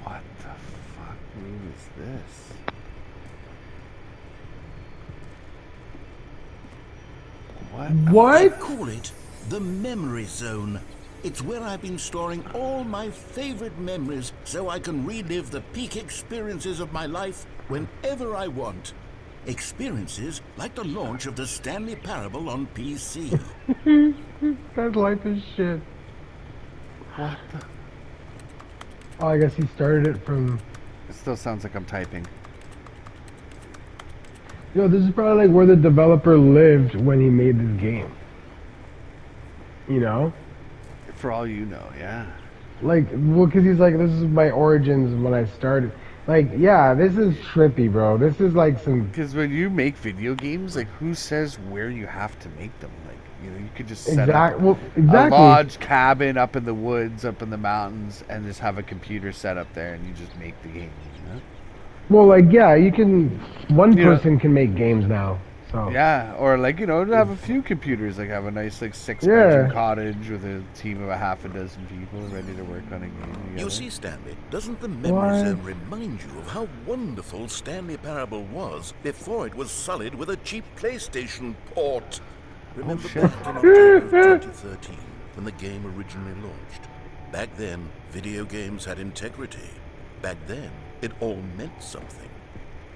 What the fuck room is this? What? They call it the memory zone. It's where I've been storing all my favorite memories so I can relive the peak experiences of my life whenever I want. Experiences like the launch of the Stanley Parable on PC. That life is shit. What the? Oh, I guess he started it from... It still sounds like I'm typing. Yo, this is probably like where the developer lived when he made this game. You know? For all you know, yeah. Like, well, because he's like, this is my origins when I started. Like, yeah, this is trippy, bro. This is like some... Because when you make video games, like, who says where you have to make them? Like, you know, you could just set up a lodge cabin up in the woods, up in the mountains, and just have a computer set up there, and you just make the game, you know? Well, like, yeah, you can... One person can make games now, so... Yeah, or like, you know, have a few computers, like have a nice, like, 6-bedroom cottage with a team of a half a dozen people ready to work on a game together. You see, Stanley, doesn't the memory zone remind you of how wonderful Stanley Parable was before it was sullied with a cheap PlayStation port? Remember back in October of 2013, when the game originally launched? Back then, video games had integrity. Back then, it all meant something.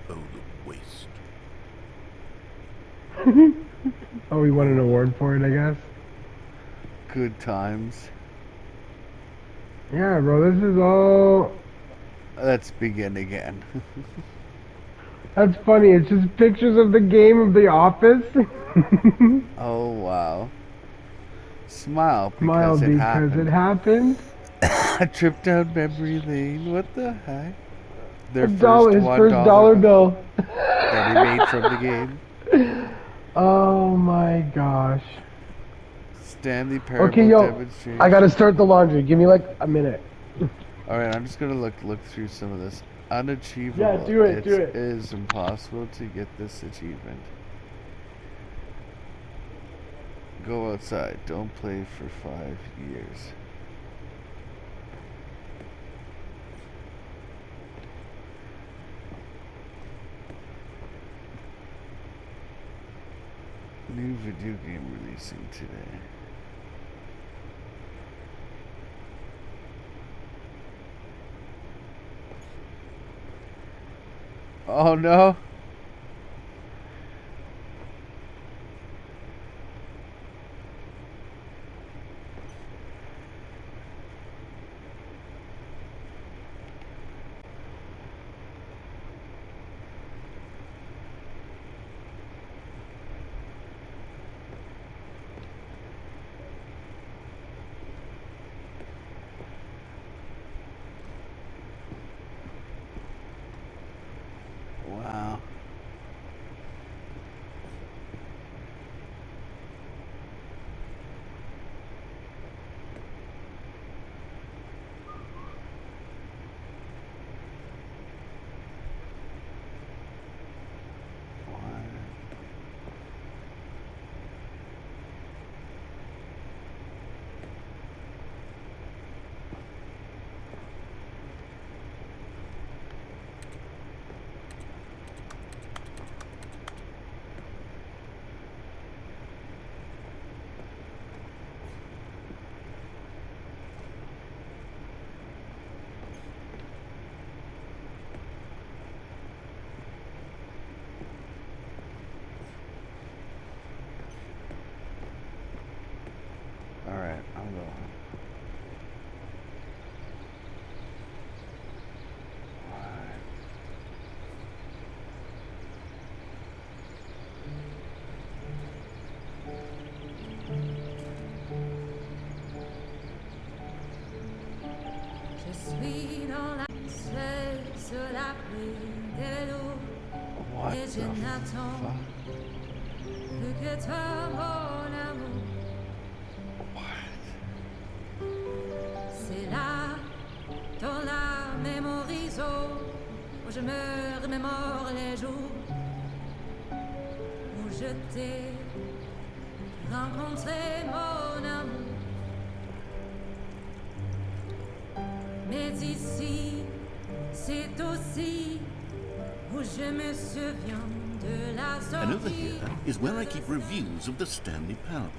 Oh, the waste. Oh, he won an award for it, I guess? Good times. Yeah, bro, this is all... Let's begin again. That's funny, it's just pictures of the game of The Office. Oh, wow. Smile because it happened. A trip down memory lane. What the heck? His first dollar bill that he made from the game. Oh my gosh. Stanley Parable okay, yo, demonstration. I gotta start the laundry. Give me like a minute. Alright, I'm just gonna look through some of this. Unachievable. Yeah, do it. It is impossible to get this achievement. Go outside. Don't play for 5 years. New video game releasing today. Oh no. Wow. Alright, I'm going. What the fuck? C'est là, dans la mémorisation, où je me remémore les jours où je t'ai rencontré, mon amour. c'est ici, c'est aussi où je me souviens de la And over sortie. here is where I keep reviews of the Stanley Parable.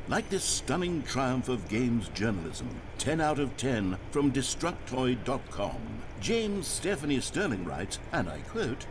Like this stunning triumph of games journalism, 10 out of 10 from Destructoid.com. James Stephanie Sterling writes, and I quote,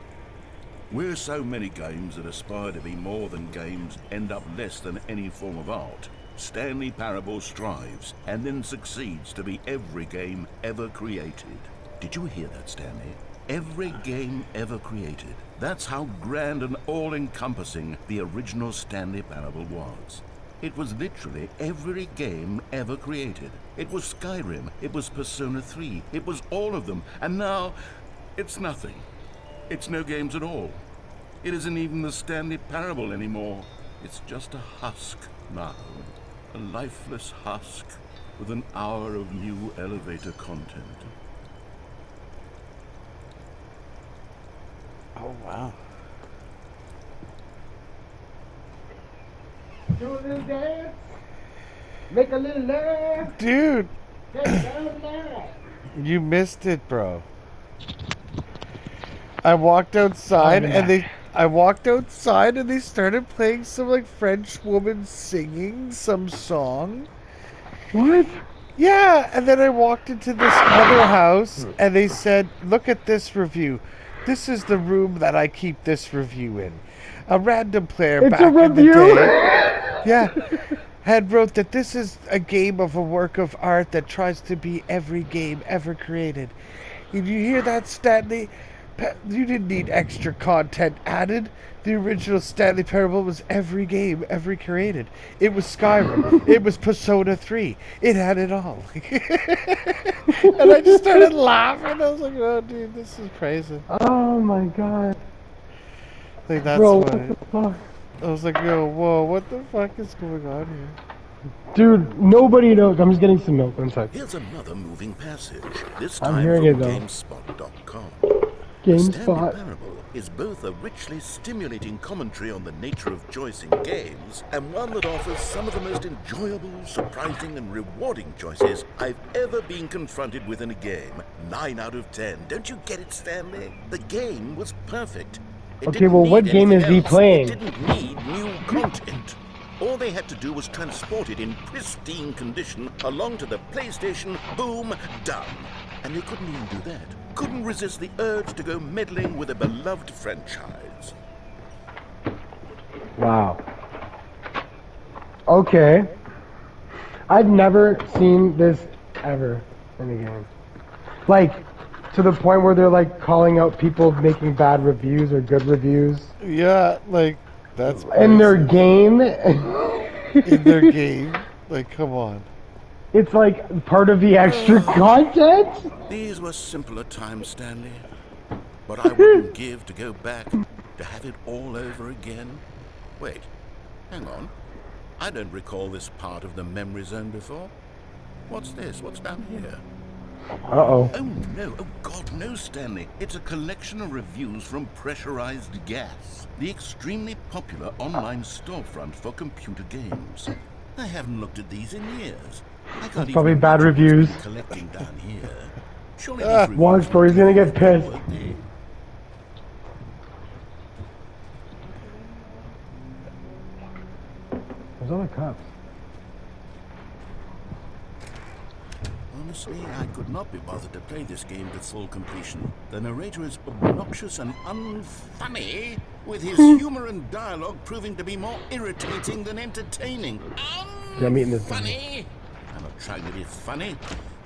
"Where so many games that aspire to be more than games end up less than any form of art, Stanley Parable strives and then succeeds to be every game ever created." Did you hear that, Stanley? Every game ever created. That's how grand and all-encompassing the original Stanley Parable was. It was literally every game ever created. It was Skyrim, it was Persona 3, it was all of them, and now it's nothing. It's no games at all. It isn't even the Stanley Parable anymore. It's just a husk now. A lifeless husk with an hour of new elevator content. Oh, wow. Do a little dance. Make a little laugh. Dude, Get down there. you missed it, bro. I walked outside Oh, yeah. and they started playing some like French woman singing some song. What? Yeah, and then I walked into this other house and they said, "Look at this review. This is the room that I keep this review in." A random player It's back a in the review. day, yeah, had wrote that this is a game of a work of art that tries to be every game ever created. Did you hear that, Stanley? You didn't need extra content added. The original Stanley Parable was every game ever created. It was Skyrim. It was Persona 3. It had it all. And I just started laughing. I was like, "Oh, dude, this is crazy." Oh my god. Like, that's Bro, funny. what the fuck? I was like, "Yo, whoa, what the fuck is going on here?" Dude, nobody knows. I'm just getting some milk. One sec. Here's another moving passage, this I'm time hearing from it, though. GameSpot.com. Stanley GameSpot. Parable is both a richly stimulating commentary on the nature of choice in games, and one that offers some of the most enjoyable, surprising, and rewarding choices I've ever been confronted with in a game. 9 out of 10. Don't you get it, Stanley? The game was perfect. It Okay, didn't well, what need game is anything he else. playing? It didn't need new content. All they had to do was transport it in pristine condition along to the PlayStation, boom, done. And they couldn't even do that. Couldn't resist the urge to go meddling with a beloved franchise. Wow. Okay. I've never seen this ever in a game. Like, to the point where they're like calling out people making bad reviews or good reviews Yeah, like, that's in their crazy. game. In their game. Like, come on. It's like part of the extra content. These were simpler times, Stanley. But I wouldn't give to go back to have it all over again. Wait, hang on. I don't recall this part of the memory zone before. What's this? What's down here? Uh-oh. Oh no, oh God, no, Stanley. It's a collection of reviews from Pressurized Gas, the extremely popular online storefront for computer games. I haven't looked at these in years. I can't Probably even bad imagine what's reviews. been collecting down here. Surely these reviews Watch, bro, he's gonna get pissed. won't they? There's other cups. Honestly, I could not be bothered to play this game to full completion. The narrator is obnoxious and unfunny, with his humor and dialogue proving to be more irritating than entertaining. Yeah, I'm eating this Funny? I'm not trying to be funny.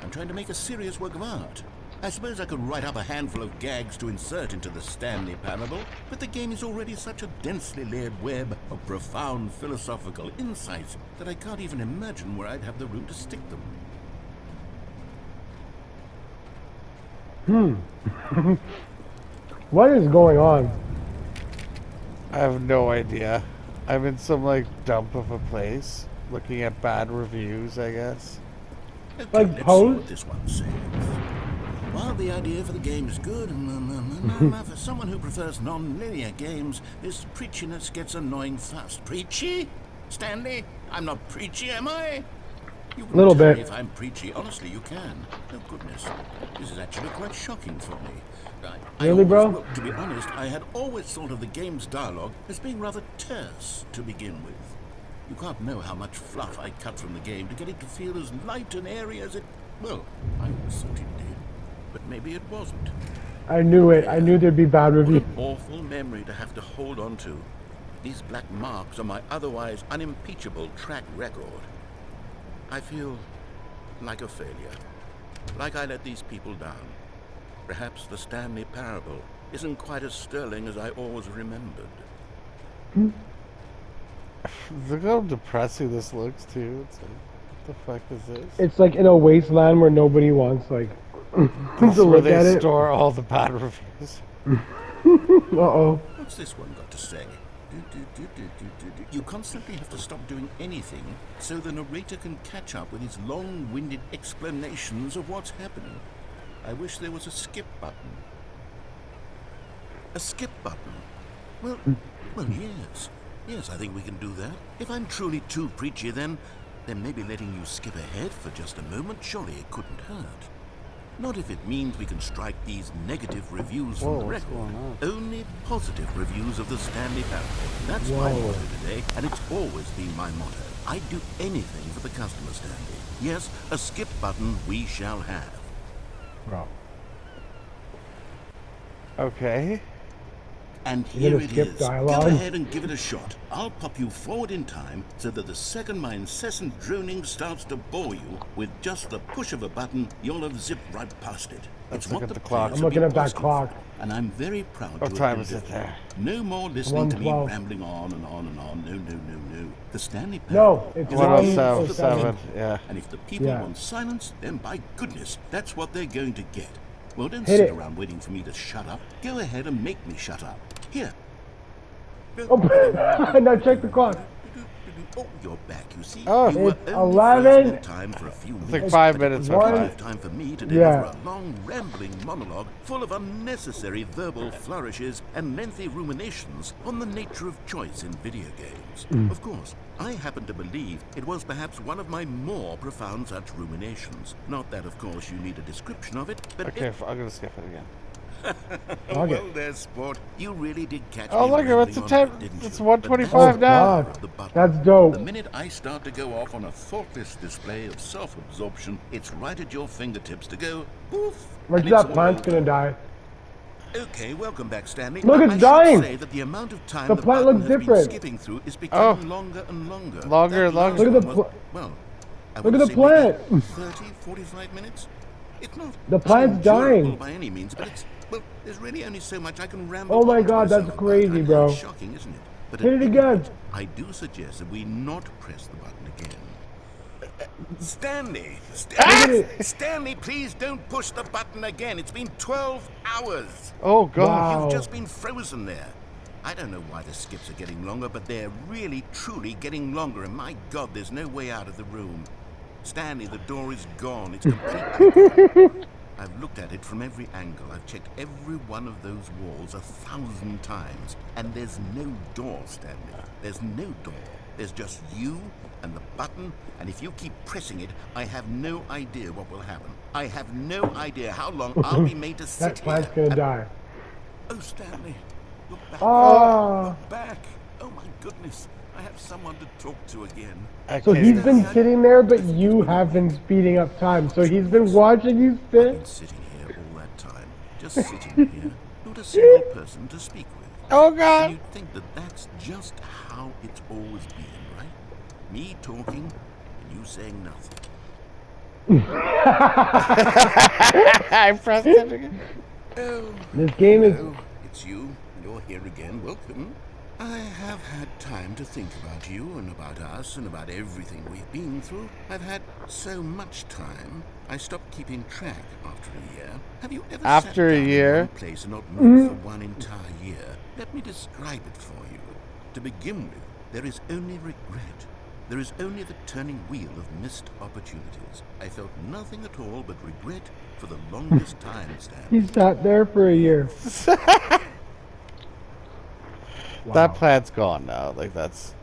I'm trying to make a serious work of art. I suppose I could write up a handful of gags to insert into the Stanley Parable, but the game is already such a densely layered web of profound philosophical insights that I can't even imagine where I'd have the room to stick them. What is going on? I have no idea. I'm in some, like, dump of a place, looking at bad reviews, I guess. Okay, Like let's see Pose? what this one says. While the idea for the game is good, for someone who prefers non-linear games, this preachiness gets annoying fast. Preachy? Stanley? I'm not preachy, am I? You can Little tell bit. me if I'm preachy. Honestly, you can. Oh, goodness. This is actually quite shocking for me. Really, bro? Well, to be honest, I had always thought of the game's dialogue as being rather terse to begin with. You can't know how much fluff I cut from the game to get it to feel as light and airy as it... Well, I always thought it did. But maybe it wasn't. I knew it. I knew there'd be bad What reviews. an awful memory to have to hold on to. These black marks are my otherwise unimpeachable track record. I feel like a failure. Like I let these people down. Perhaps the Stanley Parable isn't quite as sterling as I always remembered. Look how depressing this looks, too. It's like, what the fuck is this? It's like in a wasteland where nobody wants, like, This is to where look at they it. store all the bad reviews. Uh-oh. What's this one got to say? You constantly have to stop doing anything so the narrator can catch up with his long-winded explanations of what's happening. I wish there was a skip button. A skip button? Well, yes. Yes, I think we can do that. If I'm truly too preachy, then maybe letting you skip ahead for just a moment, surely it couldn't hurt. Not if it means we can strike these negative reviews from the what's record. going on? Only positive reviews of the Stanley Parable. That's my motto today, and it's always been my motto. I'd do anything for the customer, Stanley. Yes, a skip button we shall have. Bro. Okay. And You're here gonna it skip is. dialogue? Go ahead and give it a shot. I'll pop you forward in time so that the second my incessant droning starts to bore you, with just the push of a button, you'll have zipped right past it. Let's It's look what at the the clock. players I'm looking have at been that asking clock. for, and I'm very proud What to time have is it delivered. there? No more listening to me 1:12. rambling on and on and on. No. The Stanley No, Parable it's is 107, yeah. and if the people Yeah. want silence, then by goodness, that's what they're going to get. Well, don't Hit sit it. around waiting for me to shut up. Go ahead and make me shut up. Here. Oh, now check the clock. Oh, you're back, you see. Oh. You were It's only 11. frozen in time for a few minutes. like 5 but it minutes was went One. plenty by. of time for me to deliver Yeah. a long, rambling monologue full of unnecessary verbal flourishes and lengthy ruminations on the nature of choice in video games. Of course, I happen to believe it was perhaps one of my more profound such ruminations. Not that, of course, you need a description of it, but Okay, I'm gonna skip it again. well, there, sport. You really did catch Oh, me look, rambling it's a on time- a bit, didn't it's you? 1:25 But now. that's the button. That's dope. The minute I start to go off on a thoughtless display of self-absorption, it's right at your fingertips to go poof. Like and it's that all plant's over. gonna die. Okay, welcome back, Stanley. Look, I it's should dying. say that the amount of time The the plant button looks has different. been skipping through is becoming longer and longer. Longer, That longer. last Look at the one was, well, I Look would at the say maybe plant. 30, 45 minutes. It's not The plant's unendurable dying. by any means, but it's, well, there's really only so much I can ramble. Oh my on to God, that's myself about. crazy, I know bro. it's shocking, isn't it? But Hit at it any again. rate, I do suggest that we not press the button again. Stanley! Stanley, please don't push the button again. It's been 12 hours. Oh, God. Wow. You've just been frozen there. I don't know why the skips are getting longer, but they're really, truly getting longer. And my God, there's no way out of the room. Stanley, the door is gone. It's completely gone. I've looked at it from every angle. I've checked every one of those walls 1,000 times. And there's no door, Stanley. There's no door. There's just you and the button, and if you keep pressing it, I have no idea what will happen. I have no idea how long I'll be made to sit That plant's here. gonna die. Oh, Stanley, look back. Ah. Look back. Oh, my goodness. I have someone to talk to again. So Okay. he's been sitting there, but you have been speeding up time. So he's been watching you I've spit. been sitting here all that time, just sitting here, not a single person to speak with. Oh, And God. you'd think that that's just how it's always been, right? Me talking and you saying nothing. I pressed it again. Oh, This game is. hello, it's you. You're here again. Welcome. I have had time to think about you and about us and about everything we've been through. I've had so much time, I stopped keeping track after a year. Have you ever After sat a down year? in one place and not moved for one entire year? Let me describe it for you. To begin with, there is only regret. There is only the turning wheel of missed opportunities. I felt nothing at all but regret for the longest time, Stan. He sat there for a year. That plant's gone now. Like, that's...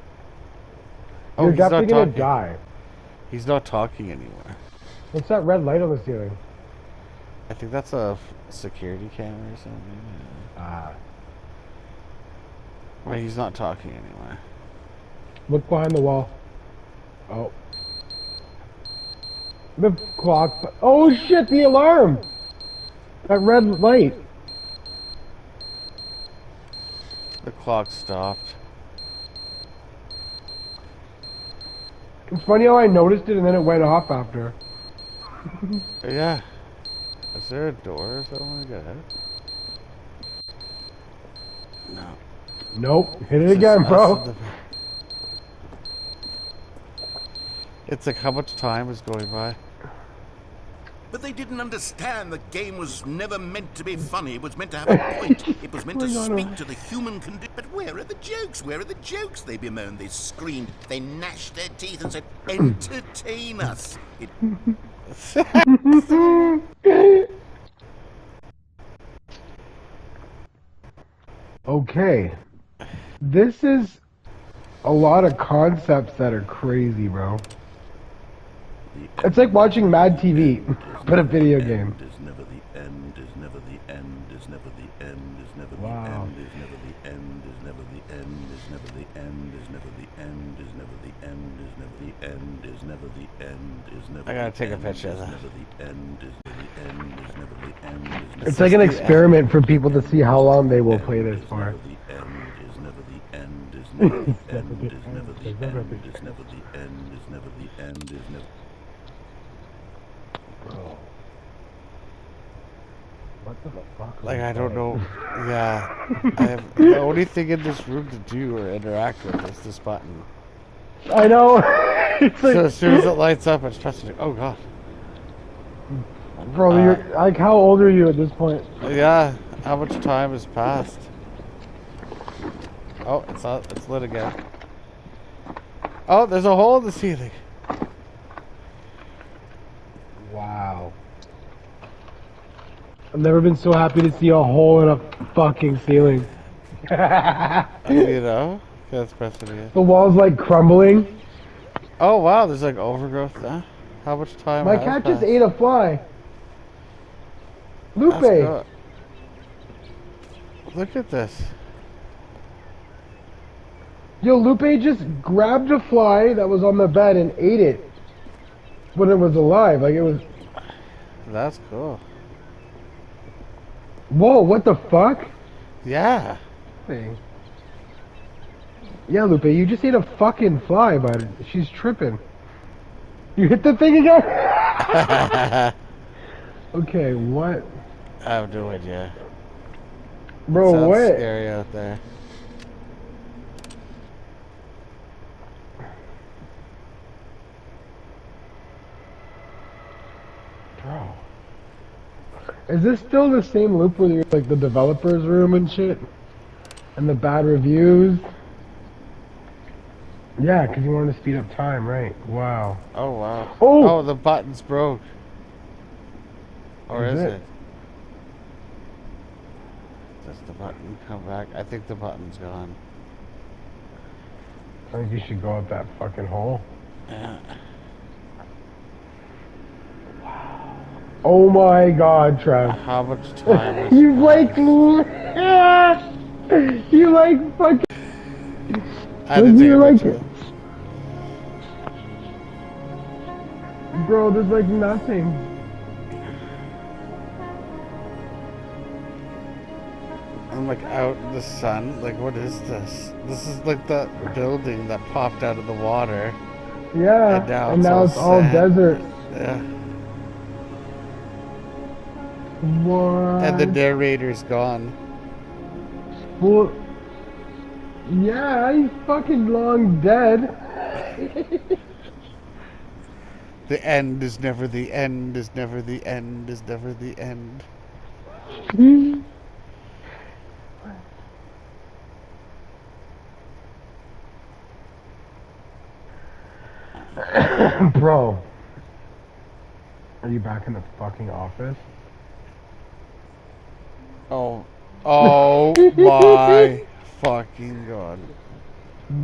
Oh, You're he's not definitely gonna talking. die. He's not talking anymore. What's that red light on the ceiling? I think that's a security camera or something. Ah. Well, he's not talking anymore. Look behind the wall. Oh. The clock. Oh shit, the alarm! That red light. The clock stopped. It's funny how I noticed it and then it went off after. Yeah. Is there a door or something to get out? No. Nope. Hit it again, bro. It's like how much time is going by? But they didn't understand the game was never meant to be funny. It was meant to have a point. It was meant to speak to the human condition. But where are the jokes? Where are the jokes? They bemoaned, they screamed, they gnashed their teeth and said, entertain us. Okay. This is a lot of concepts that are crazy, bro. It's like watching Mad TV, but a video game. Is never the end, is never the end, is never the end, is never the Wow. end, is never the end, is never the end, is never the end, is never the end, is never the end, is never the end, is never the end, is never I gotta take a picture of that. never the end, is never the end, is never the end, is never It's like an experiment for people to see how long they will play this for. the end, is never the end, is never the end, is never the end, is never the end, is never the end, is never. What the fuck? Like, I don't know. Yeah. The only thing in this room to do or interact with is this button. I know. It's like, So as soon as it lights up, it's pressing it. Oh, God. bro, you're like, how old are you at this point? Yeah. How much time has passed? Oh, it's lit again. Oh, there's a hole in the ceiling. Wow. I've never been so happy to see a hole in a fucking ceiling. You know? That's pressing again. The wall's like crumbling. Oh, wow. There's like overgrowth there. How much time My has cat passed? just ate a fly. That's Lupe. good. Look at this. Yo, Lupe just grabbed a fly that was on the bed and ate it when it was alive. Like it was. That's cool. Whoa! What the fuck? Yeah. Thing. Yeah, Lupe, you just ate a fucking fly, but she's tripping. You hit the thing again? Okay, what? I have no idea. Bro, Sounds what? scary out there. Bro. Is this still the same loop where you're like the developer's room and shit? And the bad reviews? Yeah, because you wanted to speed up time, right? Wow. Oh, wow. Oh! Oh, the button's broke. Or is it? Does the button come back? I think the button's gone. I think you should go up that fucking hole. Yeah. Oh my god, Trev. How much time has You like... passed? You like fucking... I had to take You a like picture. it. Bro, there's like nothing. I'm like out in the sun. Like, what is this? This is like the building that popped out of the water. Yeah, and now it's all sand. desert. Yeah. What? And the narrator's gone. Well, yeah, he's fucking long dead. The end is never the end, is never the end, is never the end. Bro, are you back in the fucking office? Oh. Oh my fucking god.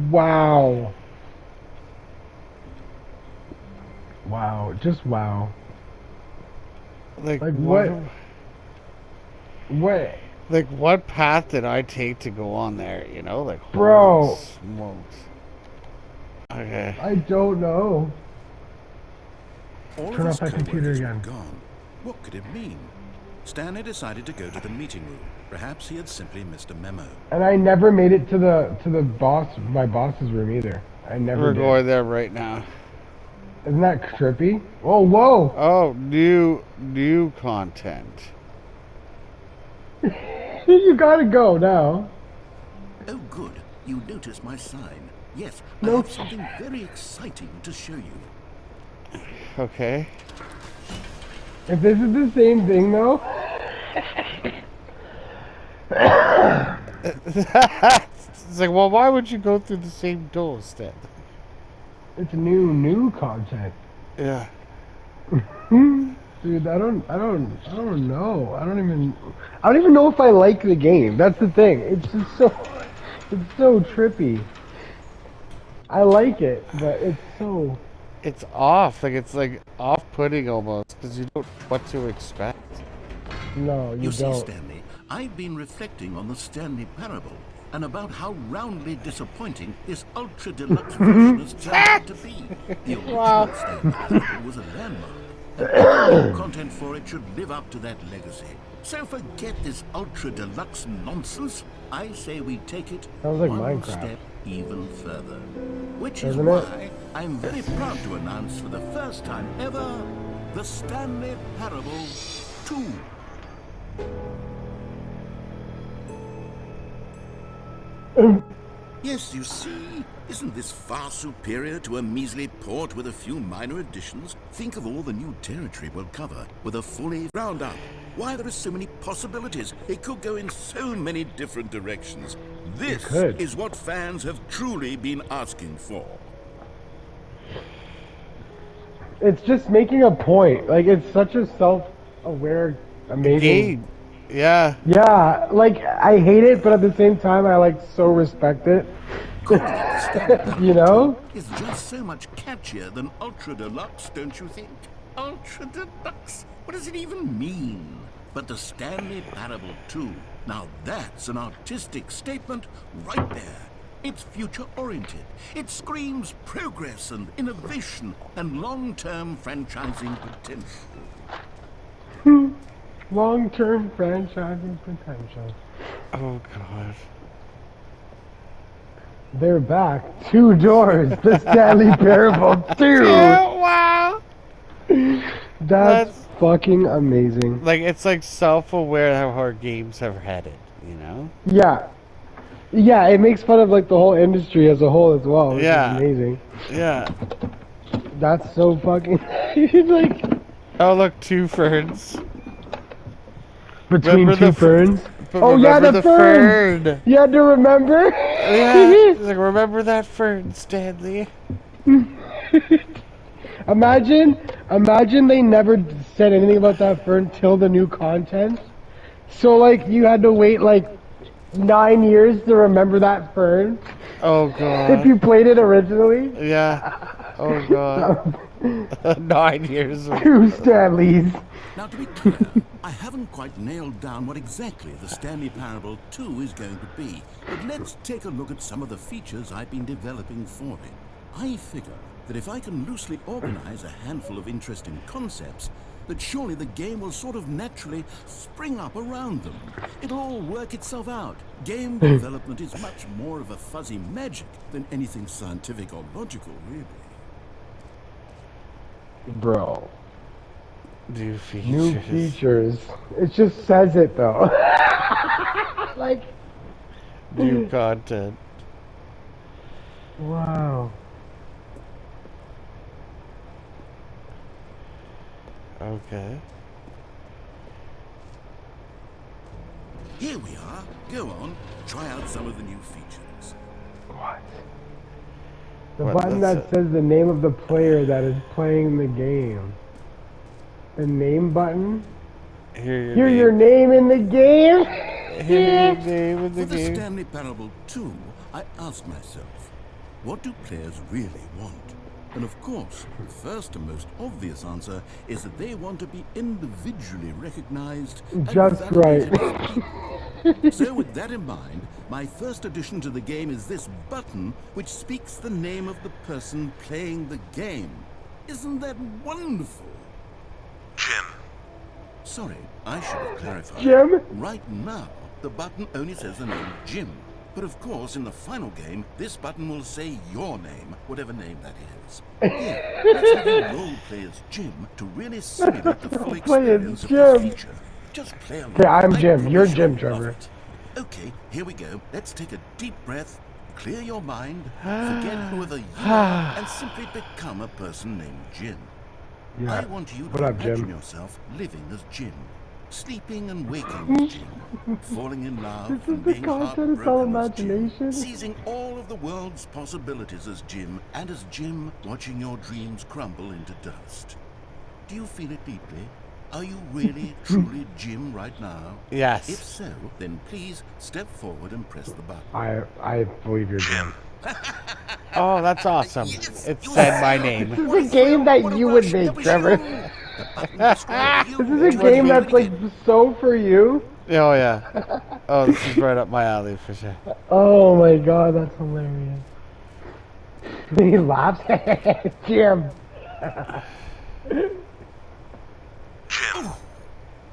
Wow. Wow, just wow. Like what? What? Like what path did I take to go on there? You know, like bro. Smokes. Okay. I don't know. All Turn of off that computer again. Gone. What could it mean? Stanley decided to go to the meeting room. Perhaps he had simply missed a memo. And I never made it to my boss's room either. I never We're did. going there right now. Isn't that trippy? Oh, whoa! Oh, new content. You gotta go now. Oh, good. You noticed my sign. Yes, I No. have something very exciting to show you. Okay. If this is the same thing, though. It's like, well, why would you go through the same door instead? It's new content. Yeah. Dude, I don't know. I don't even know if I like the game. That's the thing. It's so trippy. I like it, but it's so. It's off. Like it's like off-putting almost because you don't know what to expect. No, you see, don't. Stanley, I've been reflecting on the Stanley Parable and about how roundly disappointing this ultra deluxe version has turned out to be. The original Stanley Parable was a landmark. And all content for it should live up to that legacy. So forget this ultra deluxe nonsense. I say we take it Sounds like one Minecraft. step even further. Which Doesn't is it? why I'm very proud to announce for the first time ever the Stanley Parable 2. Yes, you see, isn't this far superior to a measly port with a few minor additions? Think of all the new territory we'll cover with a fully round-up. Why, there are so many possibilities. It could go in so many different directions. This is what fans have truly been asking for. It's just making a point. Like, it's such a self-aware, amazing Game. Yeah. Yeah, like, I hate it, but at the same time, I, like, so respect it. You know? It's just so much catchier than Ultra Deluxe, don't you think? Ultra Deluxe? What does it even mean? But the Stanley Parable 2, now that's an artistic statement right there. It's future-oriented. It screams progress and innovation and long-term franchising potential. Long-term franchising potential. Oh God. They're back. 2 doors. The Stanley Parable 2. Wow. That's fucking amazing. Like it's like self-aware how our games have headed. You know. Yeah. Yeah, it makes fun of like the whole industry as a whole as well. Which Yeah. is amazing. Yeah. That's so fucking like Oh look, 2 ferns. between Remember 2 ferns. But Oh yeah, remember the fern. fern. You had to remember. Yeah. It's like remember that fern, Stanley. Imagine they never said anything about that fern till the new content. So like you had to wait like 9 years to remember that fern. Oh God. If you played it originally. Yeah. Oh God. 9 years. 2 Stanleys. Now, to be clear, I haven't quite nailed down what exactly the Stanley Parable 2 is going to be, but let's take a look at some of the features I've been developing for it. I figure that if I can loosely organize a handful of interesting concepts, that surely the game will sort of naturally spring up around them. It'll all work itself out. Game development is much more of a fuzzy magic than anything scientific or logical, really. Bro. New features. New features. It just says it though. Like New content. wow. Okay. Here we are. Go on. Try out some of the new features. What? The What, button that's that says the name of the player that is playing the game. The name button? Hear your name in the game? Hear your name in the For the game. Stanley Parable 2, I asked myself, what do players really want? And of course, the first and most obvious answer is that they want to be individually recognized and Just validated right. as people. So with that in mind, my first addition to the game is this button which speaks the name of the person playing the game. Isn't that wonderful? Jim. Sorry, I should have clarified. Jim? Right now, the button only says the name Jim. But of course, in the final game, this button will say your name, whatever name that is. Here, let's have you role play as Jim to really simulate the full experience of this feature. Just play along. Okay, I'm Jim. promise You're you'll Jim, love Trevor. it. Okay, here we go. Let's take a deep breath, clear your mind, forget whoever you are, and simply become a person named Jim. Yeah. I want you What to up, imagine Jim? yourself living as Jim, sleeping and waking as Jim, falling in love This is and the being content, it's all heartbroken as Jim, imagination. seizing all of the world's possibilities as Jim, and as Jim, watching your dreams crumble into dust. Do you feel it deeply? Are you really, truly Jim right now? Yes. If so, then please step forward and press the button. I believe you're Jim. Oh, that's awesome. Yes, It you said my said name. This is a game that you would make, Trevor. This is a game that's like so for you. Oh, yeah. Oh, this is right up my alley for sure. Oh my god, that's hilarious. He laughs. Jim. Jim.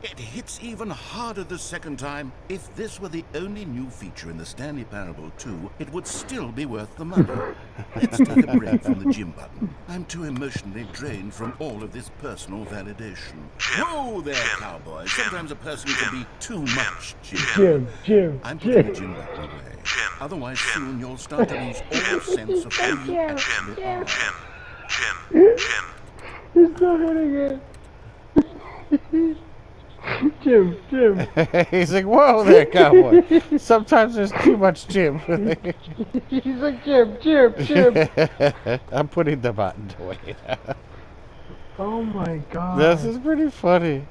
It hits even harder the second time. If this were the only new feature in the Stanley Parable 2, it would still be worth the money. Let's take a break from the Jim button. I'm too emotionally drained from all of this personal validation. Whoa there, cowboy. Sometimes a person can be too much, Jim. Jim. I'm putting the Jim button away. Otherwise, soon you'll start to lose all sense of who you actually are. Jim. He's not hitting it. Jim. He's like, whoa there, cowboy. Sometimes there's too much Jim. He's like, Jim. I'm putting the button away. Oh my god. This is pretty funny.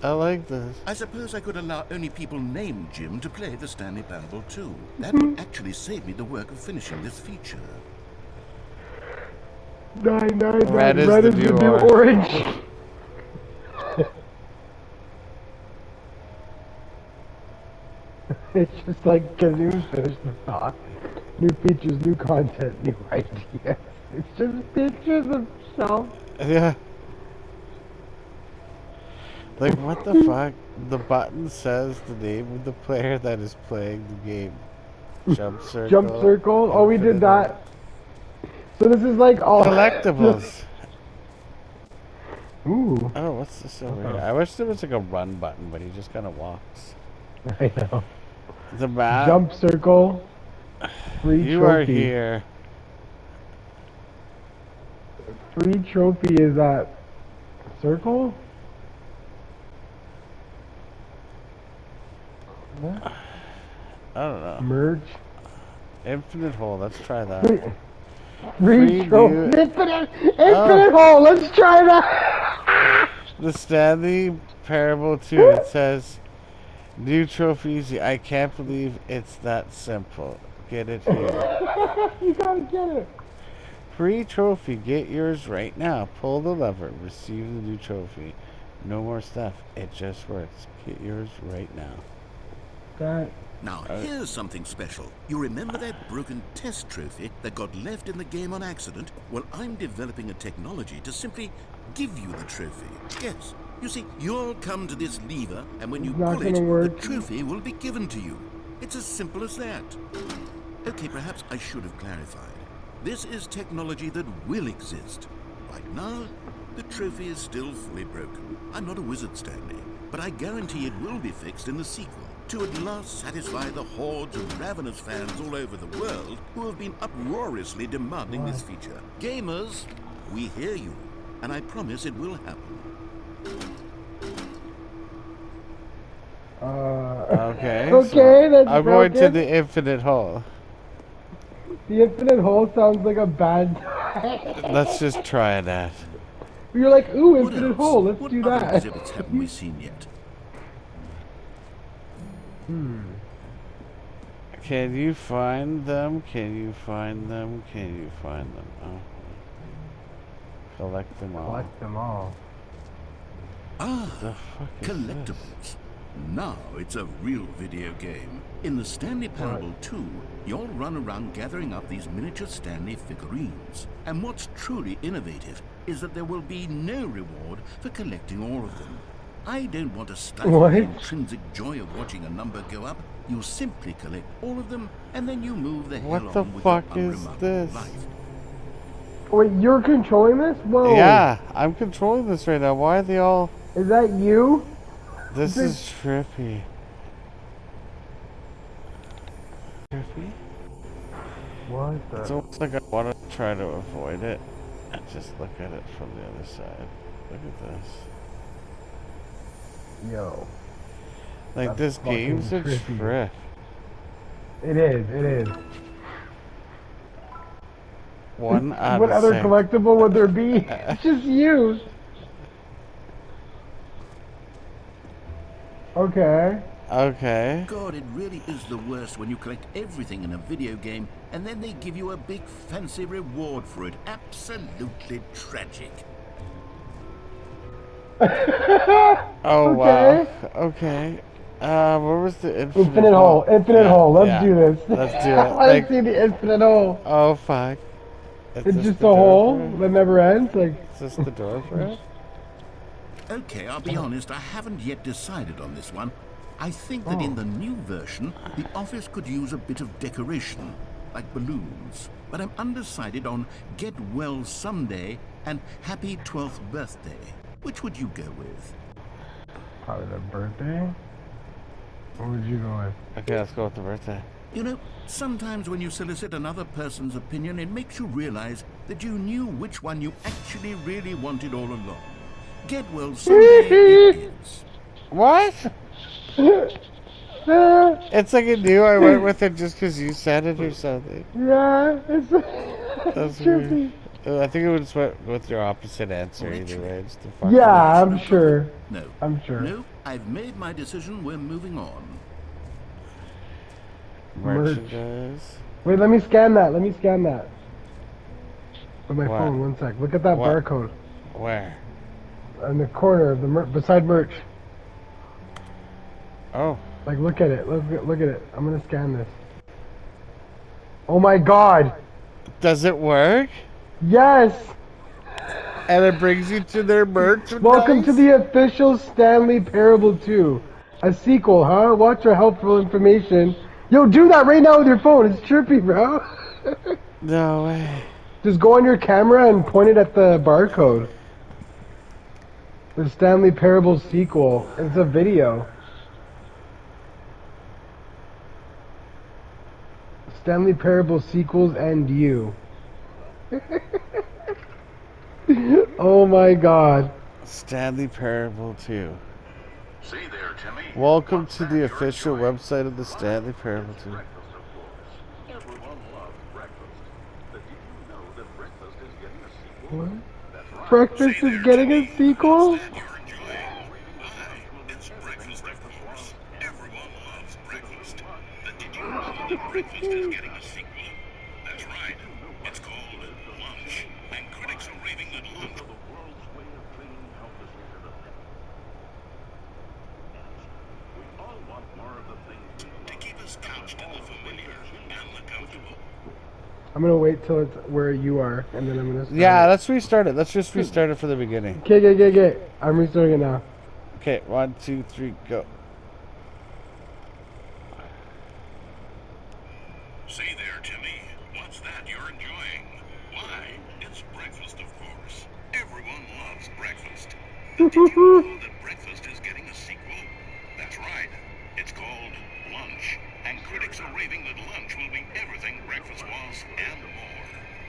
I like this. I suppose I could allow only people named Jim to play the Stanley Parable 2. That would actually save me the work of finishing this feature. 999. Red is Red the is new the new orange. It's just like Kazoo finished the thought. New features, new content, new ideas. It's just pictures of self. Yeah. Like, what the fuck? The button says the name of the player that is playing the game. Jump circle. Jump circle. Oh, we did that. So this is like all Collectibles. Ooh. Oh, what's this over here? I wish there was like a run button, but he just kind of walks. I know. The map. Jump circle. Free You trophy. are here. Free trophy is that circle? What? I don't know. Merge. Infinite hole. Let's try that. Free trophy. new- Infinite hole. Let's try that. The Stanley Parable 2. It says, new trophies. I can't believe it's that simple. Get it here. You gotta get it. Free trophy. Get yours right now. Pull the lever. Receive the new trophy. No more stuff. It just works. Get yours right now. That. Now, here's something special. You remember that broken test trophy that got left in the game on accident? Well, I'm developing a technology to simply give you the trophy. Yes. You see, you'll come to this lever, and when you It's not pull it, gonna work. the trophy will be given to you. It's as simple as that. Okay, perhaps I should have clarified. This is technology that will exist. Right now, the trophy is still fully broken. I'm not a wizard, Stanley, but I guarantee it will be fixed in the sequel to at last satisfy the hordes of ravenous fans all over the world who have been uproariously demanding this feature. Gamers, we hear you, and I promise it will happen. Okay. Okay, that's I'm going to broken. the infinite hole. The infinite hole sounds like a bad. Let's just try that. You're like, ooh, What infinite else? hole. Let's What do other that. exhibits haven't we seen yet? Can you find them? Can you find them? Can you find them? Oh. Collect them all. Collect them all. Ah, The fuck is collectibles. this? Now it's a real video game. In the Stanley Parable 2, you'll run around gathering up these miniature Stanley figurines. And what's truly innovative is that there will be no reward for collecting all of them. I don't want to stifle the intrinsic joy of watching a number go up. You simply collect all of them, and then you move the hell What the on with fuck your is unremarkable this? life. Wait, you're controlling this? Whoa. Yeah, I'm controlling this right now. Why are they all... Is that you? This is trippy. Trippy? What the? It's almost like I want to try to avoid it and just look at it from the other side. Look at this. Yo. Like, That's this game's a trippy. trip. It is. One out What of other 6. collectible would there be? It's just you. Okay. Okay. God, it really is the worst when you collect everything in a video game and then they give you a big fancy reward for it. Absolutely tragic. Oh, Okay. wow. Okay. What was the Infinite hole. Infinite hole. Let's do this. Let's do it. Let's Like, see the infinite hole. oh, fuck. It's this just the a door hole for it? that never ends. Like, Is this the door for it? Okay, I'll be honest, I haven't yet decided on this one. I think that in the new version, the office could use a bit of decoration, like balloons. But I'm undecided on Get Well Someday and Happy 12th Birthday. Which would you go with? probably the birthday. What would you go with? Okay, let's go with the birthday. You know, sometimes when you solicit another person's opinion, it makes you realize that you knew which one you actually really wanted all along. Get Well Someday it is. What? It's like a new. I went with it just because you said it or something. Yeah, it's That's trippy. weird. I think it would just went with your opposite answer either way. Just to fuck Yeah, with I'm sure. No. I'm sure. No, I've made my decision. We're moving on. you. Merchandise. Wait, let me scan that. Let me scan that. With my What? phone, 1 sec. Look at that What? barcode Where? in the corner of the beside merch. Oh. Like, look at it. Look at it. I'm gonna scan this. Oh my God! Does it work? Yes. And it brings you to their merchandise? Welcome to the official Stanley Parable 2. A sequel, huh? Watch for helpful information. Yo, do that right now with your phone. It's trippy, bro. No way. Just go on your camera and point it at the barcode. The Stanley Parable sequel. It's a video. Stanley Parable sequels and you. Oh my God. Stanley Parable 2. See there, Timmy. Welcome to the official website of the Stanley Parable 2. Everyone loves breakfast. But did you know that breakfast is getting a sequel? What? That's right. Breakfast is getting a sequel? It's breakfast, of course. Everyone loves breakfast. But did you know that breakfast is getting a sequel? That's right. It's called lunch. And critics are raving that lunch. The world's way of clinging helplessly to the past. We all want more of the things to keep us couched in the familiar and the comfortable. I'm gonna wait till it's where you are, and then I'm gonna start Yeah, it. let's restart it. Let's just restart it from the beginning. Okay. I'm restarting it now. Okay, 1, 2, 3, go. See there, Timmy. What's that you're enjoying? Why, it's breakfast, of course. Everyone loves breakfast. But did you know that breakfast is getting a sequel? That's right. It's called Lunch. And critics are raving that lunch will be everything breakfast was and more.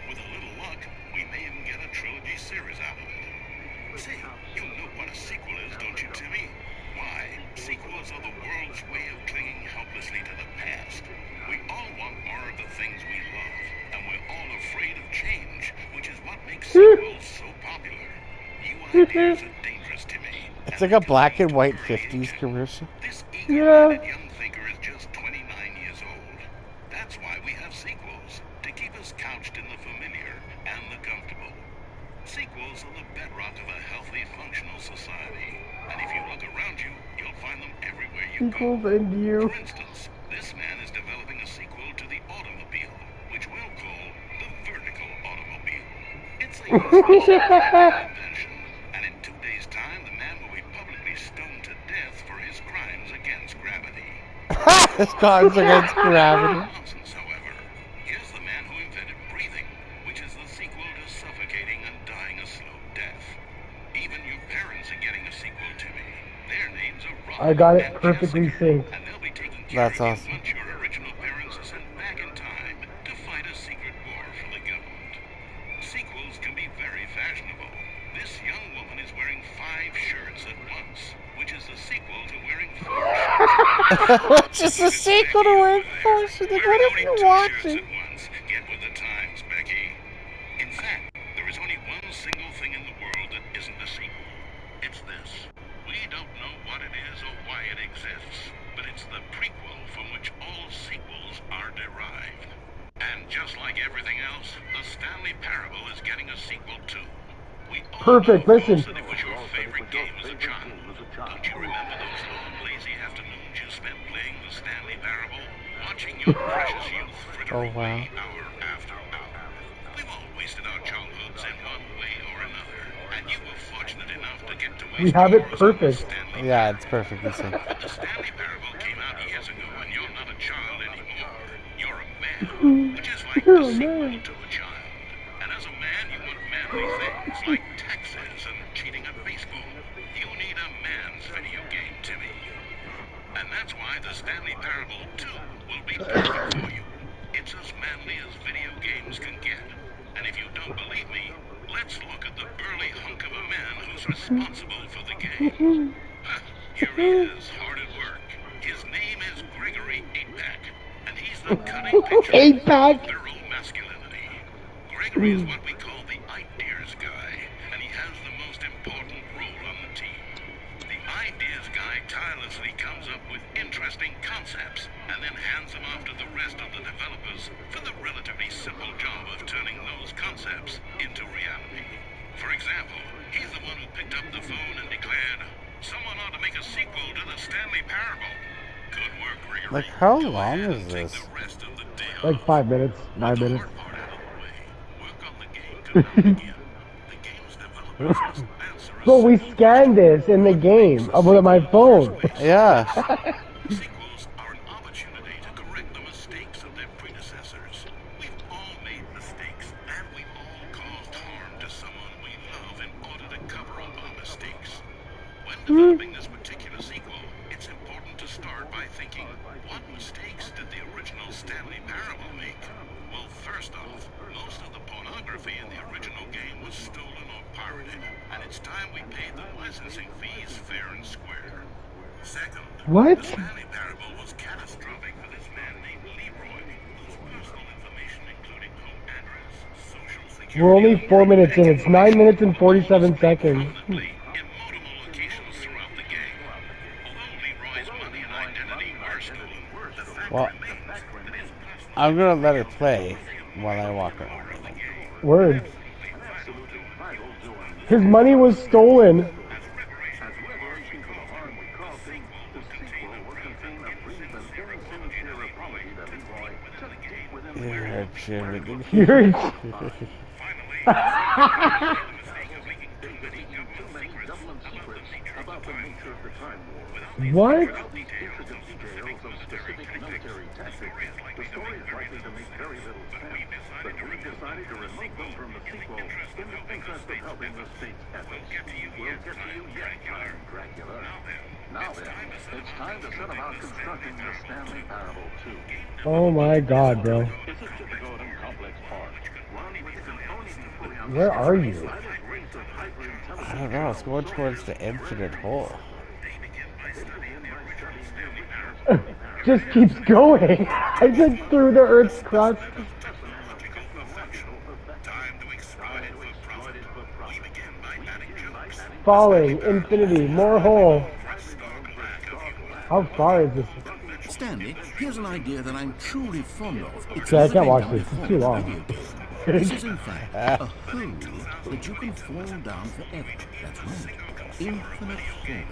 With a little luck, we may even get a trilogy series out of it. Say, you know what a sequel is, don't you, Timmy? Why, sequels are the world's way of clinging helplessly to the past. We all want more of the things we love, and we're all afraid of change, which is what makes sequels so popular. New ideas are dangerous, Timmy. It's like a black and white 50s commercial. This eager-minded young thinker is just 29 years old. That's why we have sequels, to keep us couched in the familiar and the comfortable. Sequels sequels and you. For instance, this man is developing a sequel to the automobile, which we'll call the vertical automobile. It's a invention, and in 2 days' time, the man will be publicly stoned to death for his crimes against gravity. His crimes against gravity. Nonsense, however. Here's the man who invented breathing, which is the sequel to suffocating and dying a slow death. Even your parents are getting a sequel to me. Their names are Robert I got it and perfectly Jessica, synced. and they'll be taking care That's of you awesome. once your original parents are sent back in time to fight a secret war for the government. Sequels can be very fashionable. This young woman is wearing 5 shirts at once, which is the sequel to wearing 4 shirts. Which is a sequel to Wearing Force. Like, what are you watching? Get with the times, Becky. In fact, there is only one single thing in the world that isn't a sequel. It's this. We don't know what it is or why it exists, but it's the prequel from which all sequels are derived. And just like everything else, the Stanley Parable is getting a sequel too. We all Perfect, know, listen. That it was your favorite game as a child. Don't you remember those long lazy afternoons you spent playing the Stanley Parable, watching your precious youth fritter Oh, wow. away hour after hour? We've all wasted our childhoods in one way or another, and you were fortunate enough to get to waste We have it yours on the perfect. Stanley Yeah, it's perfectly synced. Parable. The Stanley Parable came out years ago, and you're not a child anymore. You're a man, which is like the sequel to a child. And as a man, you want manly things like taxes and cheating at baseball. You need a man's video game, Timmy. And that's why the Stanley Parable 2 will be perfect for you. It's as manly as video games can get. And if you don't believe me, let's look at the burly hunk of a man who's responsible for the game. Here he is, hard at work. His name is Gregory 8-Pack, and he's the cutting picture of 8-Pack? virile masculinity. Gregory is what we call the ideas guy, and he has the most important role on the team. The ideas guy tirelessly comes up with interesting concepts and then hands them off to the rest of the developers for the relatively simple job of turning those concepts into reality. For example, he's the one who picked up the phone and declared, "Someone ought to make a sequel to the Stanley Parable." Good work, Gregory. Like, how Go long ahead is and take this? the rest of the day Like off. 5 minutes, 9 The minutes. hard part out of the way. Work on the game to not begin. The game's developers must answer a So we simple scanned this in the game with my phone. Yeah. Sequels are an opportunity to correct the mistakes of their predecessors. We've all made mistakes, and we've all caused harm to someone we love in order to cover up our mistakes. When developing this particular sequel, it's important to start by thinking, what mistakes did the original Stanley Parable make? Well, first off, most of the pornography in the original game was stolen or pirated, and it's time we paid the licensing fees fair and square. Second, What? the Stanley Parable was catastrophic for this man named Leroy, whose personal information, including home address, social security, We're only 4 minutes in. It's 9 minutes and 47 seconds. prominently in multiple locations throughout the game. Although Leroy's money and identity were stolen, the fact Well, remains that his personal I'm gonna let it play while I walk around. Word. His money was stolen. You're Jimmy. You're... What? It's time to set about constructing the Stanley Parable 2. Oh my god, bro. This is to the Golden Complex Park. One with components Where are you? I don't know. It's going towards the infinite hole. Just keeps going. I just through the Earth's crust. Falling, infinity, more hole. How far is this? Stanley, here's an idea that I'm truly fond of. It's Yeah, I can't watch living this. down It's too a long. video game. This is in fact a hole that you can fall down forever. That's right. Infinite falling.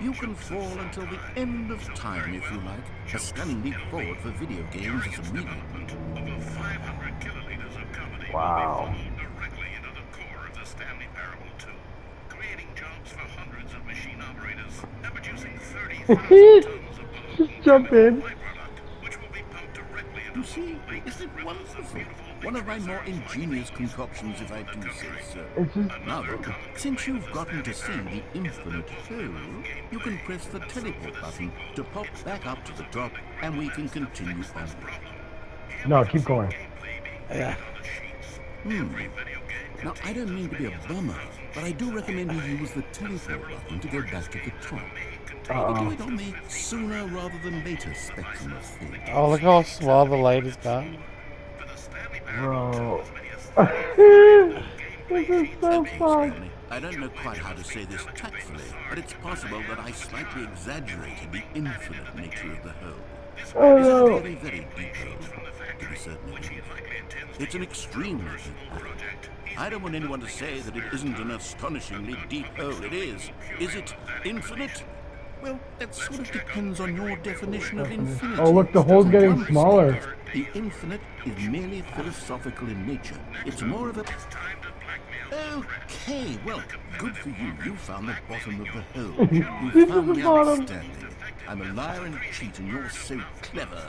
You can fall until the end of time if you like. A stunning leap forward for video games is a medium. Over 500 kiloliters of carbonate Wow. will be funneled directly into the core of the Stanley Parable 2, creating jobs for hundreds of machine operators and producing 30,000 tons of Just jump in. byproduct, which will be pumped directly into You see, isn't it wonderful? One of my more ingenious concoctions, if I do say so. It's just Now then, since you've gotten to see the infinite hole, you can press the teleport button to pop back up to the top, and we can continue on. no. Keep going. Yeah. Now, I don't mean to be a bummer, but I do recommend you use the teleport button to go back to the top. Maybe do it on the sooner rather than later spectrum of things. Oh, look how small the light has gone. Bro. This is so Okay, fun. Stanley, I don't know quite how to say this tactfully, but it's possible that I slightly exaggerated the infinite nature of the hole. Oh It's a no. very, very deep hole, to be certain of it. It's an extremely deep hole. I don't want anyone to say that it isn't an astonishingly deep hole. It is. Is it infinite? Well, that sort of depends on your definition of infinity. Oh look, the hole's From getting one smaller. respect, the infinite is merely philosophical in nature. It's more of a... Okay, well, good for you. You found the bottom of the hole. You This found is me the bottom. outstanding. I'm a liar and a cheat, and you're so clever.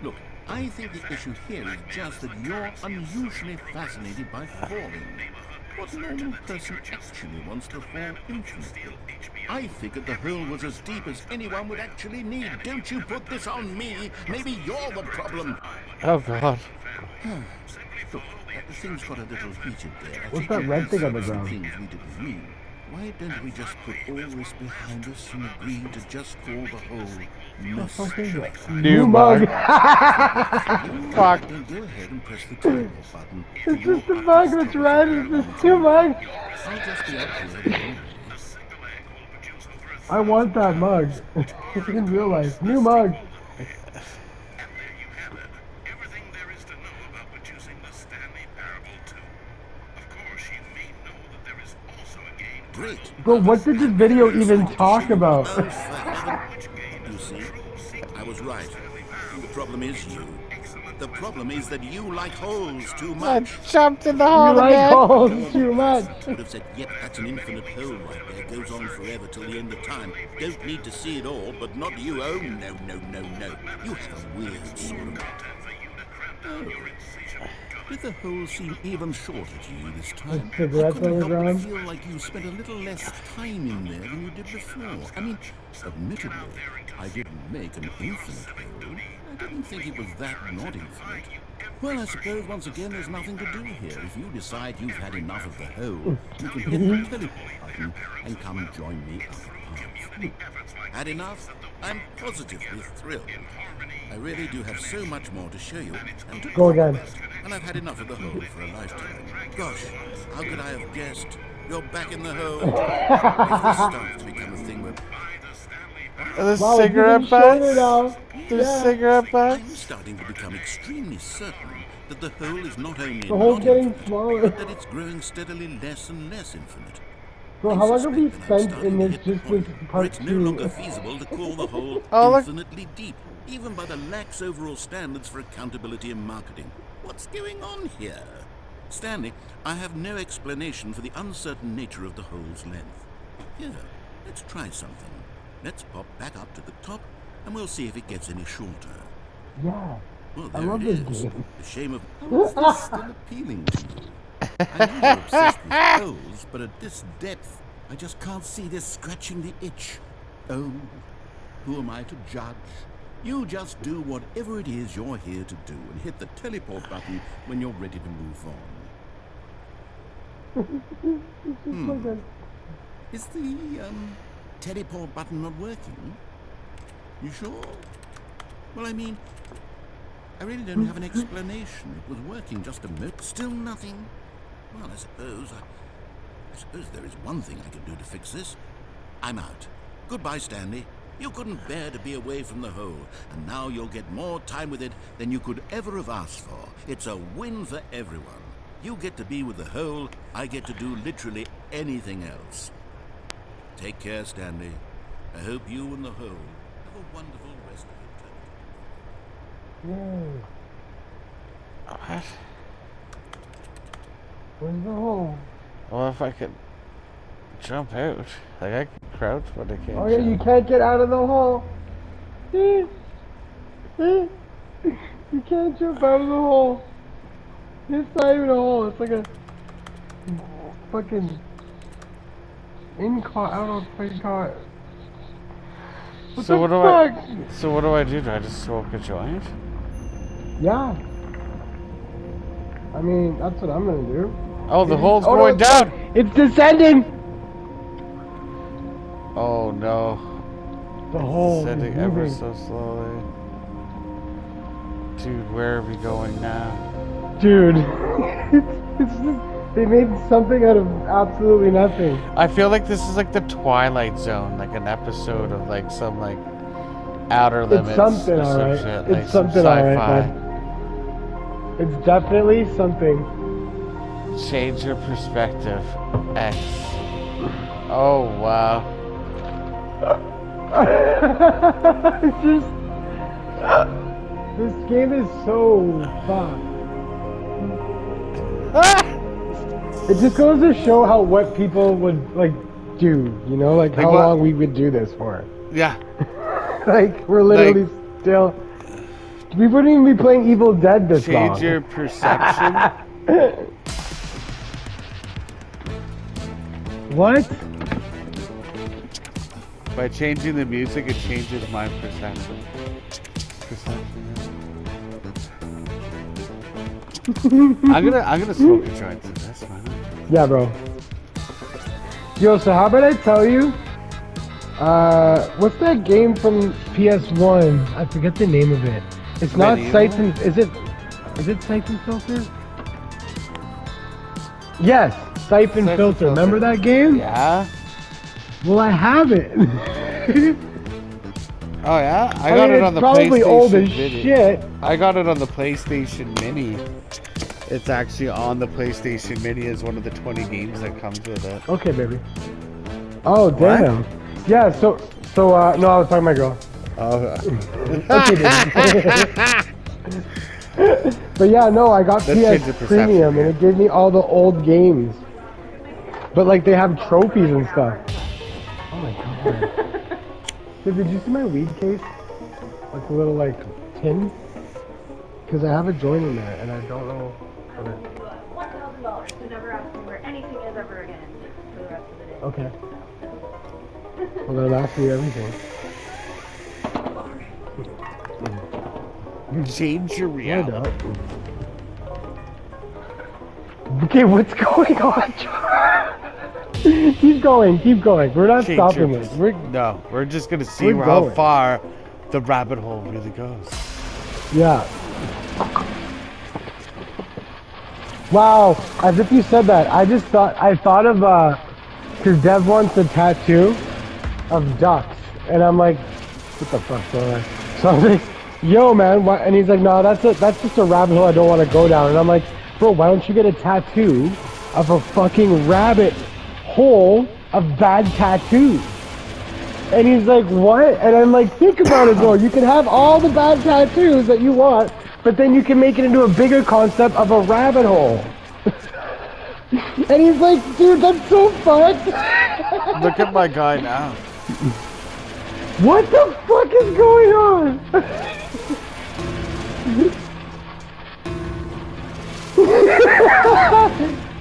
Look, I think the issue here is just that you're unusually fascinated by falling. What normal person actually wants to fall infinitely? I figured the hole was as deep as anyone would actually need. Don't you put this on me. Maybe you're the problem. Oh god. Look, things got a little heated there. I What's think that we red thing on the both said some ground? Things we didn't mean. Why don't we just put all this behind us and agree to just call the whole mess? What is it? New mug. Fuck. Then go ahead and press the teleport button. It's just a mug that's red. It's just two mugs. I'll just be up here. I want that mug. In real life. New mug. Everything there is to know about producing the Stanley Parable 2. Of course, you may know that there is also a game. Great. Bro, what did this video even talk about? Oh, for heaven. You see, I was right. The problem is you. The problem is that you like holes too I much. jumped in the You hole like again. holes too much. Would have said, yep, that's an infinite hole right there. Goes on forever till the end of time. Don't need to see it all, but not you. Oh, no, no, no, no. You have a weird sort of... Oh. Did the hole seem even shorter to you this time? I cigarettes couldn't on the help but ground? feel like you spent a little less time in there than you did before. I mean, admittedly, I didn't make an infinite hole. I didn't think it was that not infinite. Well, I suppose once again there's nothing to do here. If you decide you've had enough of the hole, you can hit the teleport button and come join me up above. Had enough? I'm positively thrilled. I really do have so much more to show you. And to Go again. And I've had enough of the hole for a lifetime. Gosh, how could I have guessed? You're back in the hole. If this starts to become a thing where The Wow, it's cigarette even shorter butts. now. The Yeah. cigarette I'm butts. starting to become extremely certain that the hole is not only The hole's not getting infinite, smaller. but that it's growing steadily less and less infinite. Bro, I how long have we suspect that I'm spent in starting to this hit the just point this where part it's no 2? longer feasible to call the hole Oh, look. infinitely deep, even by the lax overall standards for accountability and marketing. What's going on here? Stanley, I have no explanation for the uncertain nature of the hole's length. Here, let's try something. Let's pop back up to the top, and we'll see if it gets any shorter. Yeah. Well, I there love it this is. game. A shame of... How is this still appealing to you? I know you're obsessed with holes, but at this depth, I just can't see this scratching the itch. Oh, who am I to judge? You just do whatever it is you're here to do and hit the teleport button when you're ready to move on. Is the teleport button not working? You sure? Well, I mean, I really don't have an explanation. It was working just a minute. Still nothing. Well, I suppose there is one thing I can do to fix this. I'm out. Goodbye, Stanley. You couldn't bear to be away from the hole, and now you'll get more time with it than you could ever have asked for. It's a win for everyone. You get to be with the hole, I get to do literally anything else. Take care, Stanley. I hope you and the hole have a wonderful rest of your trip. Yay. What? Where's the hole? Well, if I could jump out. Like, I can crouch, but I can't Oh yeah, jump. you can't get out of the hole. You can't jump out of the hole. It's not even a hole. It's like a fucking in-car. I don't know what to call it. So what do I do? Do I just smoke a joint? Yeah. I mean, that's what I'm gonna do. Oh, the hole's Oh, going no, down! It's descending! Oh no. The hole is Descending ever moving. so slowly. Dude, where are we going now? Dude. They made something out of absolutely nothing. I feel like this is like the Twilight Zone, like an episode of like some like Outer Limits. It's something, or some alright. shit, It's like some something, alright, sci-fi. bud. It's definitely something. Change your perspective. X. Oh wow. It's just... This game is so fun. It just goes to show how what people would like do, you know, like how what? long we would do this for. Yeah. Like we're literally still. We wouldn't even be playing Evil Dead this long. Change your perception. What? By changing the music, it changes my perception. I'm gonna smoke a joint to this, why not? Yeah, bro. Yo, so how about I tell you? What's that game from PS1? I forget the name of it. It's not Medieval? Siphon. Is it Siphon Filter? Yes, Siphon Filter. Remember that game? Yeah. Well, I have it. Oh yeah, I I got mean, it on it's the probably PlayStation old as Mini. shit. I got it on the PlayStation Mini. It's actually on the PlayStation Mini as one of the 20 games that comes with it. Okay, baby. Oh, damn. Yeah, so, no, I was talking to my girl. Oh. Okay, baby. But yeah, no, I got Let's change the PS perception Premium, here. and it gave me all the old games. But, like, they have trophies and stuff. Oh, my God. Dude, did you see my weed case? Like, a little, like, tin? Because I have a joint in there, and I don't know what it... $1,000 to never ask me where anything is ever again for the rest of the day. Okay. Well, they'll ask me everything. Change your reality. Word up. Okay, what's going on, Keep going. We're not Change stopping your this. we're just gonna see We're how going. far the rabbit hole really goes. Yeah. Wow, as if you said that. I thought of, because Dev wants a tattoo of ducks. And I'm like, what the fuck's going on? So I was like, yo, man, what? And he's like, no, that's just a rabbit hole I don't want to go down. And I'm like, bro, why don't you get a tattoo of a fucking rabbit hole of bad tattoos? And he's like, what? And I'm like, think about it, bro. You can have all the bad tattoos that you want, but then you can make it into a bigger concept of a rabbit hole. And he's like, dude, that's so fucked. Look at my guy now. What the fuck is going on?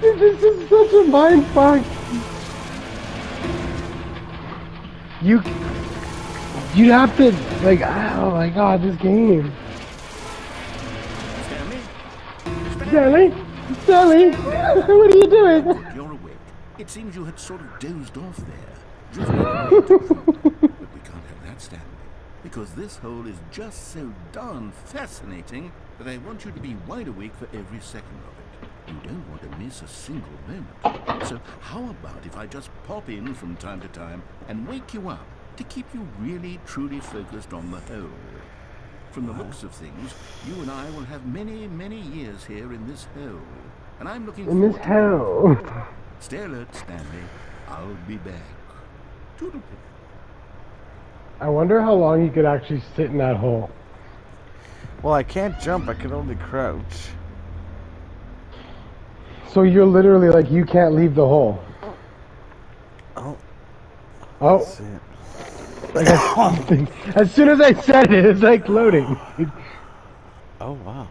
This is such a mind fuck. You'd have to, like, oh my god, this game. Stanley, what are you doing? You're awake. It seems you had sort of dozed off there. Drifting away to them. But we can't have that, Stanley. Because this hole is just so darn fascinating that I want you to be wide awake for every second of it. You don't want to miss a single moment. So how about if I just pop in from time to time and wake you up to keep you really, truly focused on the hole? From the looks of things, you and I will have many, many years here in this hole. And I'm looking In this forward to it. hell. Stay alert, Stanley. I'll be back. Toodle-pip. I wonder how long you could actually sit in that hole. Well, I can't jump. I can only crouch. So you're literally like, you can't leave the hole. Oh. Oh. Let's see it. I got something. As soon as I said it, it's like loading. Oh, wow.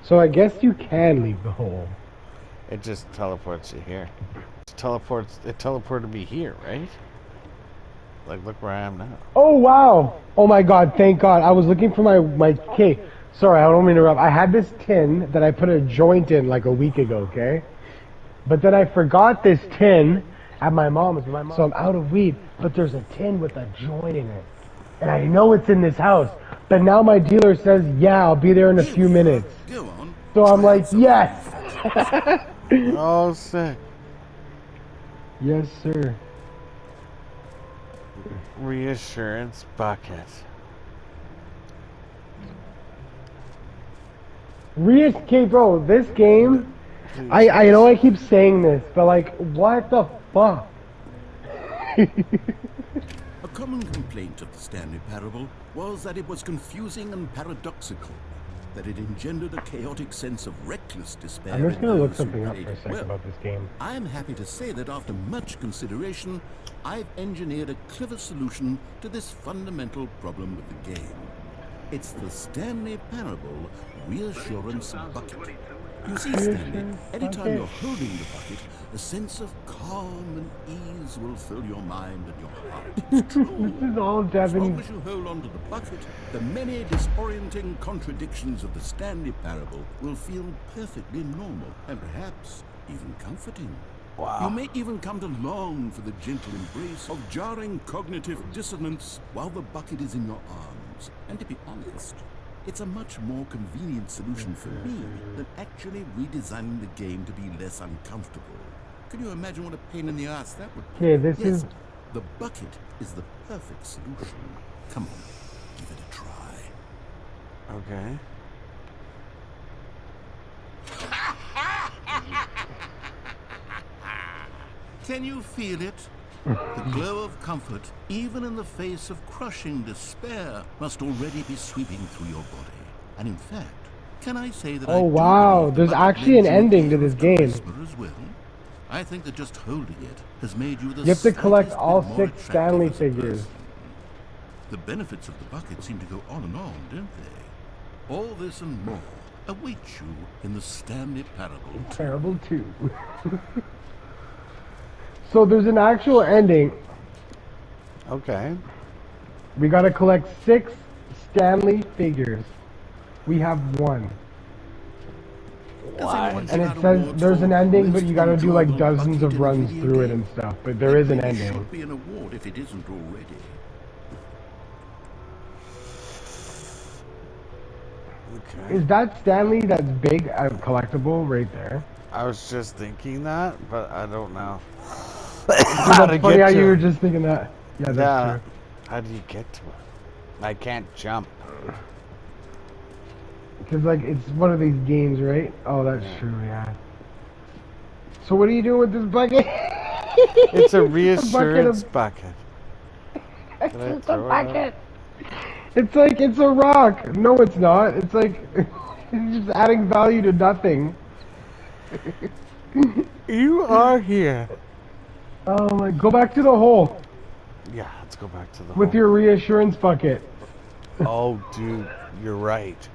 So I guess you can leave the hole. It just teleports you here. It teleported me here, right? Like, look where I am now. Oh, wow. Oh, my God. Thank God. I was looking for my okay. Sorry, I don't mean to interrupt. I had this tin that I put a joint in like a week ago, okay? But then I forgot this tin at my mom's. So I'm out of weed, but there's a tin with a joint in it. And I know it's in this house. But now my dealer says, yeah, I'll be there in a few minutes. So I'm like, yes. Oh, sick. Yes, sir. Reassurance bucket. Okay, bro, this game, I know I keep saying this, but like, what the fuck? A common complaint of the Stanley Parable was that it was confusing and paradoxical, that it engendered a chaotic sense of reckless despair. I'm just gonna look those who something up played for a it second well. about this game. I am happy to say that after much consideration, I've engineered a clever solution to this fundamental problem of the game. It's the Stanley Parable Reassurance Bucket. You see, Stanley, anytime you're holding the bucket, a sense of calm and ease will fill your mind and your heart. It's true. This is all As long Devin. as you hold onto the bucket, the many disorienting contradictions of the Stanley Parable will feel perfectly normal and perhaps even comforting. Wow. You may even come to long for the gentle embrace of jarring cognitive dissonance while the bucket is in your arms. And to be honest, it's a much more convenient solution for me than actually redesigning the game to be less uncomfortable. Can you imagine what a pain in the ass that would be? Okay, this Yes, is... the bucket is the perfect solution. Come on, give it a try. Okay. Can you feel it? The glow of comfort, even in the face of crushing despair, must already be sweeping through your body. And in fact, can I say that I Oh, do wow, believe the there's bucket actually an lends you ending air to this of game. charisma as well. I think that just holding it has made you the You have to collect slightest all bit more 6 attractive Stanley as a figures. person. The benefits of the bucket seem to go on, don't they? All this and more await you in the Stanley Parable. Parable 2. So there's an actual ending. Okay. We gotta collect 6 Stanley figures. We have 1. And it says there's an ending, but you gotta do like dozens of runs through it and stuff. But there is an There ending. should be an award if it isn't already. Okay. Is that Stanley that's big collectible right there? I was just thinking that, but I don't know. That's funny how you were just thinking that. Yeah, that's Yeah. true. How do you get to it? I can't jump. Because, like, it's one of these games, right? Oh, that's true, yeah. So what are you doing with this bucket? It's a reassurance bucket. It's Did I just a throw it out? bucket. It's like, it's a rock. No, it's not. It's like, it's just adding value to nothing. You are here. Oh my, go back to the hole Yeah, let's go back to the with hole. your reassurance bucket. Oh, dude, you're right.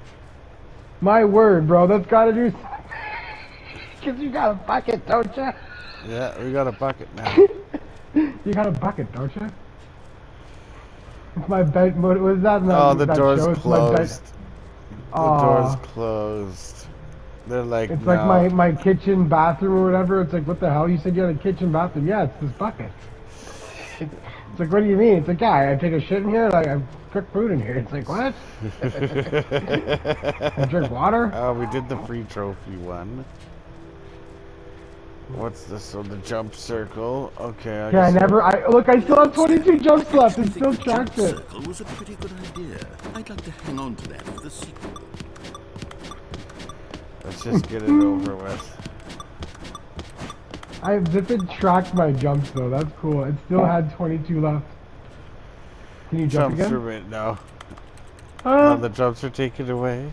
My word, bro, that's gotta do. Cause you got a bucket, don't you? Yeah, we got a bucket now. You got a bucket, don't you? It's my bed. What was that? Oh, the that door's show? It's my bed. closed. The Aw. door's closed. They're like, It's no. like my kitchen, bathroom, or whatever. It's like, what the hell? You said you had a kitchen, bathroom. Yeah, it's this bucket. It's like, what do you mean? It's like, yeah, I take a shit in here, and I cook food in here. It's like, what? I drink water? Oh, we did the free trophy one. What's this? So the jump circle. Okay. Yeah, look, I still have 22 jumps left. It I still think the jump tracks it. circle was a pretty good idea. I'd like to hang on to that for the sequel. Let's just get it over with. Zip it tracked my jumps though. That's cool. It still had 22 left. Can you jump Jumps again? are right now. No, the jumps are taken away.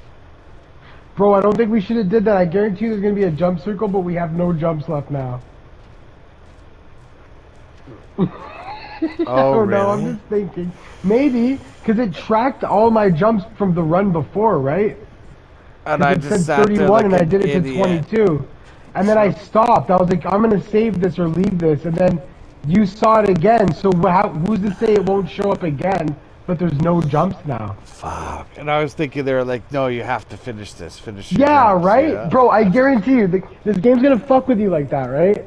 Bro, I don't think we should have did that. I guarantee you there's gonna be a jump circle, but we have no jumps left now. Oh, really? No, I'm just thinking. Maybe, because it tracked all my jumps from the run before, right? And I It just said sat 31 there like and I an did it idiot. to 22. And then I stopped. I was like, I'm going to save this or leave this. And then you saw it again. So who's to say it won't show up again, but there's no jumps now? Fuck. And I was thinking they were like, no, you have to finish this. Finish your Yeah, jumps, right? yeah. Bro, I guarantee you, this game's going to fuck with you like that, right?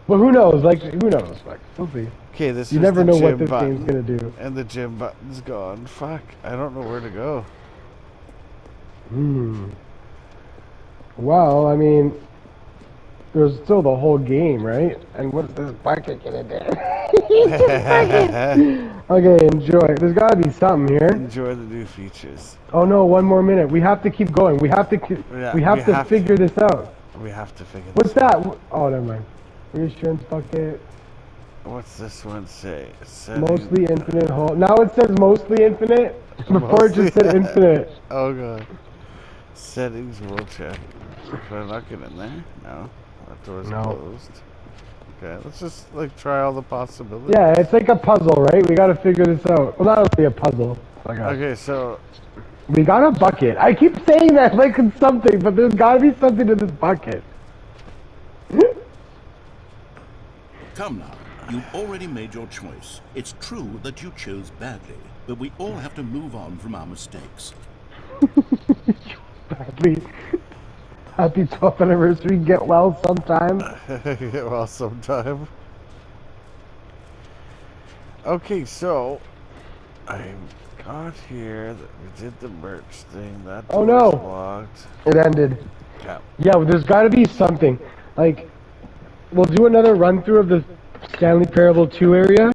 But who knows? Like, who knows? Like, we'll see. Okay, this You is never the know what gym this button. game's going to do. And the gym button's gone. Fuck. I don't know where to go. Well, I mean, there's still the whole game, right? And what's this bucket gonna do? Okay, enjoy. There's gotta be something here. Enjoy the new features. Oh no, one more minute. We have to keep going. We have to. Yeah, we have to figure this out. We have to figure What's this out. that? Oh, never mind. Reassurance bucket. What's this one say? Mostly infinite hole. Now it says mostly infinite. Before it just said infinite. Oh god. Settings will check. Can I not get in there? No. That door's No. closed. Okay, let's just like try all the possibilities. Yeah, it's like a puzzle, right? We gotta figure this out. Well, not really a puzzle. Okay, so We got a bucket. I keep saying that like it's something, but there's gotta be something to this bucket. Come now, you've already made your choice. It's true that you chose badly, but we all have to move on from our mistakes. Badly. Happy 12th anniversary. Get well sometime. get well sometime. Okay, so I got here that we did the merch thing. That Oh, door's no. locked. It ended. Yeah. Yeah, well, there's gotta be something. Like, we'll do another run through of the Stanley Parable 2 area.